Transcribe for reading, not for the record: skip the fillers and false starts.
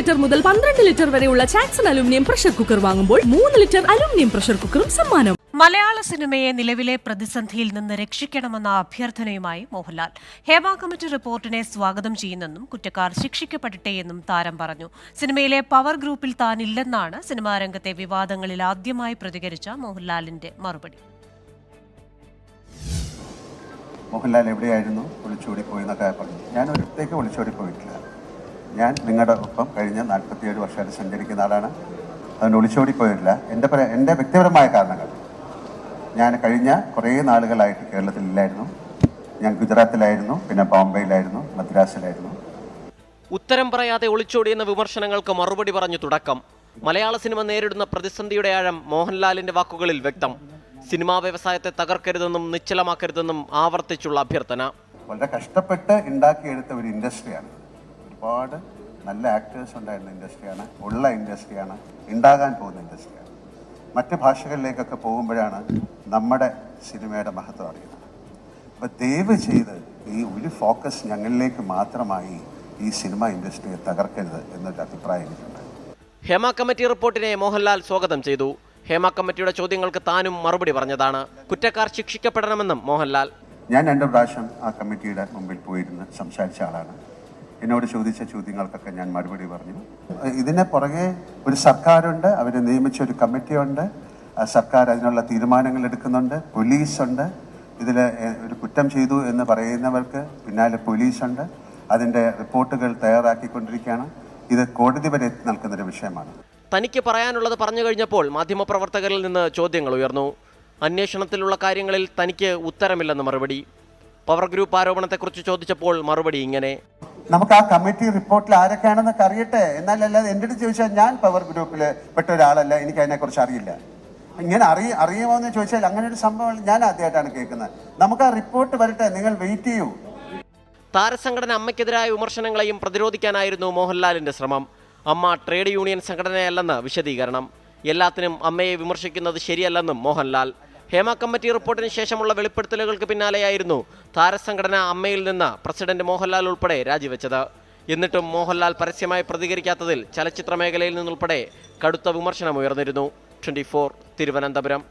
Litre മുതൽ 12 litre വരെയുള്ള ചാക്സൺ aluminium pressure cooker വാങ്ങുമ്പോൾ 3 ലിറ്റർ അലുമിനിയം പ്രഷർ കുക്കറും സമ്മാനം. മലയാള സിനിമയെ നിലവിലെ പ്രതിസന്ധിയിൽ നിന്ന് രക്ഷിക്കണമെന്ന അഭ്യർത്ഥനയുമായി മോഹൻലാൽ ഹേമ കമ്മിറ്റി റിപ്പോർട്ടിനെ സ്വാഗതം ചെയ്യുന്നെന്നും കുറ്റക്കാർ ശിക്ഷിക്കപ്പെടട്ടെയെന്നും താരം പറഞ്ഞു. സിനിമയിലെ പവർ ഗ്രൂപ്പിൽ താനില്ലെന്നാണ് സിനിമാ രംഗത്തെ വിവാദങ്ങളിൽ ആദ്യമായി പ്രതികരിച്ച മോഹൻലാലിന്റെ മറുപടി. മോഹൻലാൽ എവിടെയായിരുന്നു? ഒളിച്ചോടി പോയി എന്നൊക്കെ പറഞ്ഞു. ഞാൻ ഒരിടത്തേക്ക് ഒളിച്ചോടി പോയിട്ടില്ല. ഞാൻ നിങ്ങളുടെ ഒപ്പം കഴിഞ്ഞ 47 വർഷമായിട്ട് സഞ്ചരിക്കുന്ന ആളാണ്. അതുകൊണ്ട് ഒളിച്ചോടി പോയിട്ടില്ല. എൻ്റെ വ്യക്തിപരമായ കാരണങ്ങൾ, ഞാൻ കഴിഞ്ഞ കുറേ നാളുകളായിട്ട് കേരളത്തിലില്ലായിരുന്നു. ഞാൻ ഗുജറാത്തിലായിരുന്നു, പിന്നെ ബോംബെയിലായിരുന്നു, മദ്രാസിലായിരുന്നു. ഉത്തരം പറയാതെ ഒളിച്ചോടിയെന്ന വിമർശനങ്ങൾക്ക് മറുപടി പറഞ്ഞു തുടക്കം. മലയാള സിനിമ നേരിടുന്ന പ്രതിസന്ധിയുടെ ആഴം മോഹൻലാലിന്റെ വാക്കുകളിൽ വ്യക്തം. സിനിമാ വ്യവസായത്തെ തകർക്കരുതെന്നും നിശ്ചലമാക്കരുതെന്നും ആവർത്തിച്ചുള്ള അഭ്യർത്ഥന. വളരെ കഷ്ടപ്പെട്ട് ഉണ്ടാക്കിയെടുത്ത ഒരു ഇൻഡസ്ട്രിയാണ്. ഒരുപാട് നല്ല ആക്ടേഴ്സ് ഉണ്ടായിരുന്ന ഇൻഡസ്ട്രിയാണ്, ഉള്ള ഇൻഡസ്ട്രിയാണ്, ഉണ്ടാകാൻ പോകുന്ന ഇൻഡസ്ട്രിയാണ്. മറ്റ് ഭാഷകളിലേക്കൊക്കെ പോകുമ്പോഴാണ് നമ്മുടെ സിനിമയുടെ മഹത്വം അറിയുന്നത്. അപ്പോൾ ദയവ് ചെയ്ത് ഈ ഒരു ഫോക്കസ് ഞങ്ങളിലേക്ക് മാത്രമായി ഈ സിനിമ ഇൻഡസ്ട്രിയെ തകർക്കരുത് എന്നൊരു അഭിപ്രായം എനിക്കുണ്ട്. ഹേമ കമ്മിറ്റി റിപ്പോർട്ടിനെ മോഹൻലാൽ സ്വാഗതം ചെയ്തു. ഹേമ കമ്മിറ്റിയുടെ ചോദ്യങ്ങൾക്ക് താനും മറുപടി പറഞ്ഞതാണ്. കുറ്റക്കാർ ശിക്ഷിക്കപ്പെടണമെന്നും മോഹൻലാൽ. ഞാൻ 2 പ്രാവശ്യം ആ കമ്മിറ്റിയുടെ മുമ്പിൽ പോയിരുന്ന് സംസാരിച്ച ആളാണ്. എന്നോട് ചോദിച്ച ചോദ്യങ്ങൾക്കൊക്കെ ഞാൻ മറുപടി പറഞ്ഞു. ഇതിന് പുറകെ ഒരു സർക്കാരുണ്ട്, അവർ നിയമിച്ച ഒരു കമ്മിറ്റിയുണ്ട്. സർക്കാർ അതിനുള്ള തീരുമാനങ്ങൾ എടുക്കുന്നുണ്ട്. പോലീസുണ്ട്. ഇതിൽ ഒരു കുറ്റം ചെയ്തു എന്ന് പറയുന്നവർക്ക് പിന്നാലെ പോലീസുണ്ട്. അതിൻ്റെ റിപ്പോർട്ടുകൾ തയ്യാറാക്കിക്കൊണ്ടിരിക്കുകയാണ്. ഇത് കോടതി വരെ എത്തി നിൽക്കുന്നൊരു വിഷയമാണ്. തനിക്ക് പറയാനുള്ളത് പറഞ്ഞു കഴിഞ്ഞപ്പോൾ മാധ്യമപ്രവർത്തകരിൽ നിന്ന് ചോദ്യങ്ങൾ ഉയർന്നു. അന്വേഷണത്തിലുള്ള കാര്യങ്ങളിൽ തനിക്ക് ഉത്തരമില്ലെന്ന് മറുപടി. പവർ ഗ്രൂപ്പ് ആരോപണത്തെക്കുറിച്ച് ചോദിച്ചപ്പോൾ മറുപടി ഇങ്ങനെ: നമുക്ക് ആ കമ്മിറ്റി റിപ്പോർട്ടിൽ ആരൊക്കെയാണെന്നൊക്കെ അറിയട്ടെ. എന്നാലല്ലാതെ എൻ്റെ അടുത്ത് ചോദിച്ചാൽ ഞാൻ പവർ ഗ്രൂപ്പിൽ പെട്ട ഒരാളല്ല, എനിക്ക് അതിനെക്കുറിച്ച് അറിയില്ല. ഇങ്ങനെ അറിയുമോ എന്ന് ചോദിച്ചാൽ അങ്ങനെ ഒരു സംഭവം ഞാൻ ആദ്യമായിട്ടാണ് കേൾക്കുന്നത്. നമുക്ക് ആ റിപ്പോർട്ട് വരട്ടെ, നിങ്ങൾ വെയിറ്റ് ചെയ്യൂ. താരസംഘടന അമ്മയ്ക്കെതിരായ വിമർശനങ്ങളെയും പ്രതിരോധിക്കാനായിരുന്നു മോഹൻലാലിന്റെ ശ്രമം. അമ്മ ട്രേഡ് യൂണിയൻ സംഘടനയല്ലെന്ന് വിശദീകരണം. എല്ലാത്തിനും അമ്മയെ വിമർശിക്കുന്നത് ശരിയല്ലെന്നും മോഹൻലാൽ. ഹേമ കമ്മിറ്റി റിപ്പോർട്ടിന് ശേഷമുള്ള വെളിപ്പെടുത്തലുകൾക്ക് പിന്നാലെയായിരുന്നു താരസംഘടന അമ്മയിൽ നിന്ന് പ്രസിഡന്റ് മോഹൻലാൽ ഉൾപ്പെടെ രാജിവെച്ചത്. എന്നിട്ടും മോഹൻലാൽ പരസ്യമായി പ്രതികരിക്കാത്തതിൽ ചലച്ചിത്ര മേഖലയിൽ നിന്നുൾപ്പെടെ കടുത്ത വിമർശനം ഉയർന്നിരുന്നു. 24 തിരുവനന്തപുരം.